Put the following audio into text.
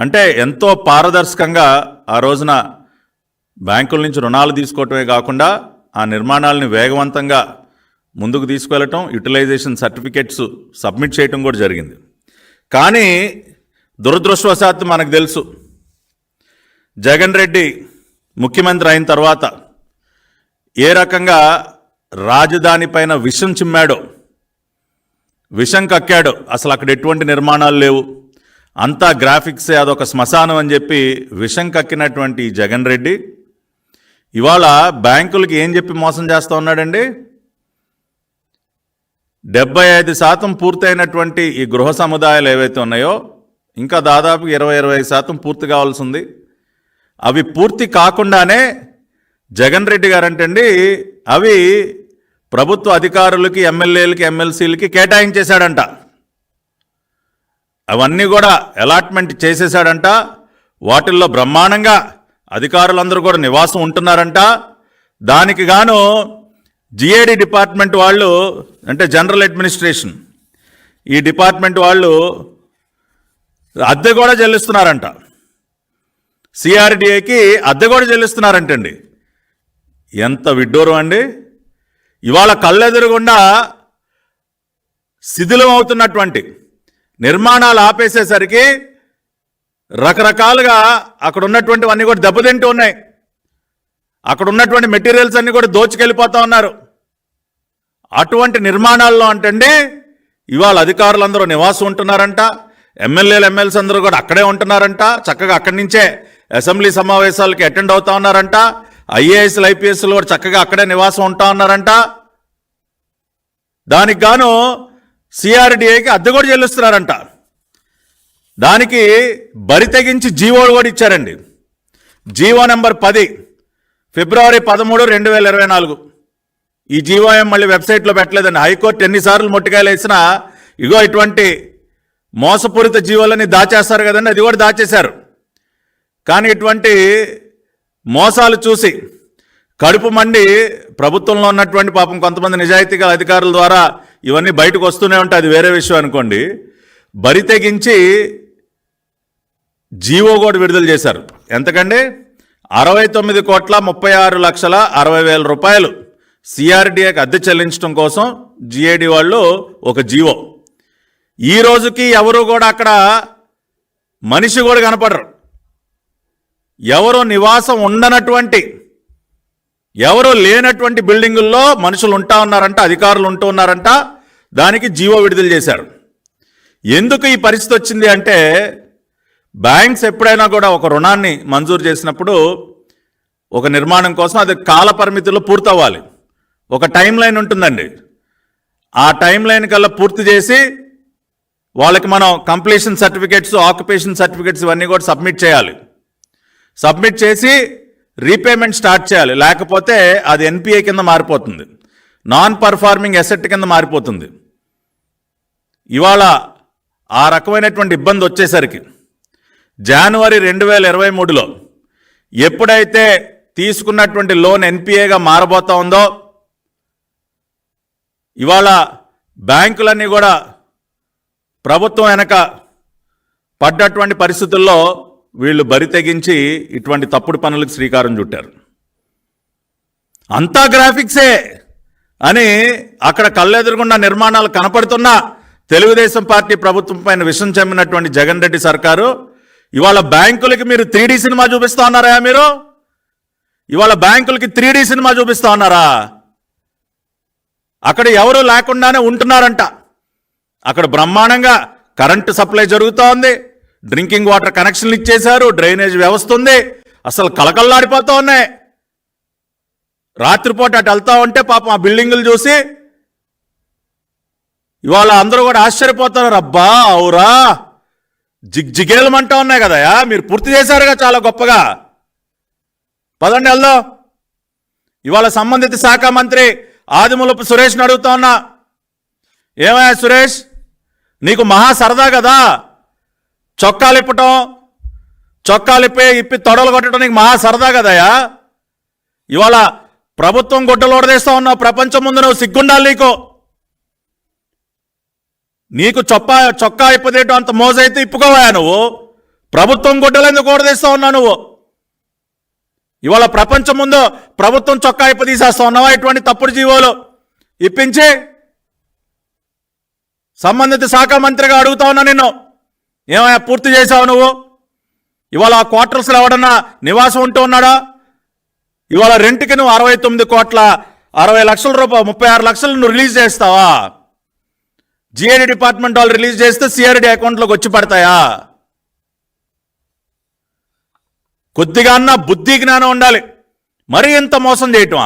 అంటే ఎంతో పారదర్శకంగా ఆ రోజున బ్యాంకుల నుంచి రుణాలు తీసుకోవటమే కాకుండా ఆ నిర్మాణాలని వేగవంతంగా ముందుకు తీసుకెళ్ళటం, యూటిలైజేషన్ సర్టిఫికెట్స్ సబ్మిట్ చేయటం కూడా జరిగింది. కానీ దురదృష్టవశాత్తు మనకు తెలుసు, జగన్ రెడ్డి ముఖ్యమంత్రి అయిన తర్వాత ఏ రకంగా రాజధాని పైన విషం చిమ్మాడో, విషం కక్కాడో. అసలు అక్కడ ఎటువంటి నిర్మాణాలు లేవు, అంతా గ్రాఫిక్సే, అదొక శ్మశానం అని చెప్పి విషం కక్కినటువంటి జగన్ రెడ్డి ఇవాళ బ్యాంకులకి ఏం చెప్పి మోసం చేస్తూ ఉన్నాడండి? 75% పూర్తయినటువంటి ఈ గృహ సముదాయాలు ఏవైతే ఉన్నాయో ఇంకా దాదాపు 20-25% పూర్తి కావాల్సి ఉంది. అవి పూర్తి కాకుండానే జగన్ రెడ్డి గారంటండి అవి ప్రభుత్వ అధికారులకి, ఎమ్మెల్యేలకి, ఎమ్మెల్సీలకి కేటాయించేశాడంట. అవన్నీ కూడా అలాట్మెంట్ చేసేశాడంట. వాటిల్లో బ్రహ్మాండంగా అధికారులందరూ కూడా నివాసం ఉంటున్నారంట. దానికి గాను జిఏడి డిపార్ట్మెంట్ వాళ్ళు, అంటే జనరల్ అడ్మినిస్ట్రేషన్, ఈ డిపార్ట్మెంట్ వాళ్ళు అద్దె కూడా చెల్లిస్తున్నారంట. సిఆర్డిఏకి అద్దె కూడా చెల్లిస్తున్నారంటండి. ఎంత విడ్డూరం అండి! ఇవాళ కళ్ళెదురుగుండా శిథిలం అవుతున్నటువంటి నిర్మాణాలు ఆపేసేసరికి రకరకాలుగా అక్కడ ఉన్నటువంటివన్నీ కూడా దెబ్బతింటూ ఉన్నాయి. అక్కడ ఉన్నటువంటి మెటీరియల్స్ అన్నీ కూడా దోచుకెళ్ళిపోతూ ఉన్నారు. అటువంటి నిర్మాణాల్లో అంటండి ఇవాళ అధికారులందరూ నివాసం ఉంటున్నారంట. ఎమ్మెల్యేలు, ఎమ్మెల్సీ అందరూ కూడా అక్కడే ఉంటున్నారంట. చక్కగా అక్కడి నుంచే అసెంబ్లీ సమావేశాలకి అటెండ్ అవుతా ఉన్నారంట. ఐఏఎస్లు, ఐపీఎస్లు కూడా చక్కగా అక్కడే నివాసం ఉంటా ఉన్నారంట. దానికి గాను సిఆర్డిఏకి అద్దె కూడా చెల్లిస్తున్నారంట. దానికి బరి తెగించి జీవో కూడా ఇచ్చారండి. జీవో నెంబర్ 10 ఫిబ్రవరి 13, 2024. ఈ జీవో ఏం మళ్ళీ వెబ్సైట్లో పెట్టలేదండి. హైకోర్టు ఎన్నిసార్లు మొట్టికాయలు వేసినా ఇగో ఇటువంటి మోసపూరిత జీవోలని దాచేస్తారు కదండి, అది కూడా దాచేశారు. కానీ ఇటువంటి మోసాలు చూసి కడుపు మండి ప్రభుత్వంలో ఉన్నటువంటి పాపం కొంతమంది నిజాయితీగా అధికారుల ద్వారా ఇవన్నీ బయటకు వస్తూనే ఉంటాయి, అది వేరే విషయం అనుకోండి. బరి తెగించి జీవో కూడా విడుదల చేశారు. ఎంతకండి? 69,36,60,000 రూపాయలు సిఆర్డిఏకి అద్దె చెల్లించడం కోసం జిఏడి వాళ్ళు ఒక జీవో. ఈ రోజుకి ఎవరు కూడా అక్కడ మనిషి కూడా కనపడరు. ఎవరు నివాసం ఉండనటువంటి, ఎవరు లేనటువంటి బిల్డింగుల్లో మనుషులు ఉంటా ఉన్నారంట, అధికారులు ఉంటూ ఉన్నారంట. దానికి జీవో విడుదల చేశారు. ఎందుకు ఈ పరిస్థితి వచ్చింది అంటే, బ్యాంక్స్ ఎప్పుడైనా కూడా ఒక రుణాన్ని మంజూరు చేసినప్పుడు ఒక నిర్మాణం కోసం అది కాల పరిమితుల్లో పూర్తవ్వాలి. ఒక టైం లైన్ ఉంటుందండి. ఆ టైం లైన్ కల్లా పూర్తి చేసి వాళ్ళకి మనం కంప్లీషన్ సర్టిఫికేట్స్, ఆక్యుపేషన్ సర్టిఫికేట్స్ ఇవన్నీ కూడా సబ్మిట్ చేయాలి. సబ్మిట్ చేసి రీపేమెంట్ స్టార్ట్ చేయాలి. లేకపోతే అది ఎన్పిఏ కింద మారిపోతుంది, నాన్ పర్ఫార్మింగ్ అసెట్ కింద మారిపోతుంది. ఇవాళ ఆ రకమైనటువంటి ఇబ్బంది వచ్చేసరికి జనవరి 2023లో ఎప్పుడైతే తీసుకున్నటువంటి లోన్ ఎన్పిఏగా మారబోతా ఉందో, ఇవాళ బ్యాంకులన్నీ కూడా ప్రభుత్వం వెనక పడ్డటువంటి పరిస్థితుల్లో వీళ్ళు బరి తెగించి ఇటువంటి తప్పుడు పనులకు శ్రీకారం చుట్టారు. అంతా గ్రాఫిక్సే అని అక్కడ కళ్ళెదురుగుండా నిర్మాణాలు కనపడుతున్నా తెలుగుదేశం పార్టీ ప్రభుత్వం పైన విషం చెమ్మినటువంటి జగన్ రెడ్డి సర్కారు ఇవాళ బ్యాంకులకి మీరు 3D సినిమా చూపిస్తా ఉన్నారా? మీరు ఇవాళ బ్యాంకులకి 3D సినిమా చూపిస్తా ఉన్నారా? అక్కడ ఎవరు లేకుండానే ఉంటున్నారంట. అక్కడ బ్రహ్మాండంగా కరెంటు సప్లై జరుగుతూ ఉంది, డ్రింకింగ్ వాటర్ కనెక్షన్లు ఇచ్చేశారు, డ్రైనేజ్ వ్యవస్థ ఉంది. అసలు కలకల్లాడిపోతూ ఉన్నాయి. రాత్రిపూట అటు వెళ్తా ఉంటే పాపం ఆ బిల్డింగులు చూసి ఇవాళ అందరూ కూడా ఆశ్చర్యపోతున్నారు. అబ్బా అవురా, జిగ్జిగేలమంటా ఉన్నాయి కదయా, మీరు పూర్తి చేశారుగా చాలా గొప్పగా, పదండి వెళ్దాం. ఇవాళ సంబంధిత శాఖ మంత్రి ఆదిమూలపు సురేష్ని అడుగుతా ఉన్నా, ఏమయ్యా సురేష్, నీకు మహా సరదా కదా చొక్కాలు ఇప్పటం, చొక్కాలు ఇప్పి తొడలు కొట్టడం నీకు మహా సరదా కదయా. ఇవాళ ప్రభుత్వం గుడ్డలు ఓడదీస్తా ఉన్నావు, ప్రపంచం ముందు నువ్వు సిగ్గుండాలి. నీకు చొక్కా ఇప్పదేయటం అంత మోజైతే ఇప్పుకోవా నువ్వు. ప్రభుత్వం గుడ్డలు ఎందుకు కూడదీస్తా ఉన్నావు నువ్వు? ఇవాళ ప్రపంచం ముందు ప్రభుత్వం చొక్కా ఇప్పదీసేస్తా ఉన్నావా? ఇటువంటి తప్పుడు జీవోలు ఇప్పించి సంబంధిత శాఖ మంత్రిగా అడుగుతా ఉన్నా నిన్ను, ఏమయ్యా పూర్తి చేసావు నువ్వు? ఇవాళ ఆ క్వార్టర్స్లో ఎవడన్నా నివాసం ఉంటూ ఉన్నాడా? ఇవాళ రెంట్కి నువ్వు 69,60,00,000 రూపాయలు 36 లక్షలు నువ్వు రిలీజ్ చేస్తావా? జిఐడి డిపార్ట్మెంట్ వాళ్ళు రిలీజ్ చేస్తే సిఆర్డి అకౌంట్లోకి వచ్చి పడతాయా? కొద్దిగా అన్న బుద్ధి జ్ఞానం ఉండాలి. మరీ ఇంత మోసం చేయటం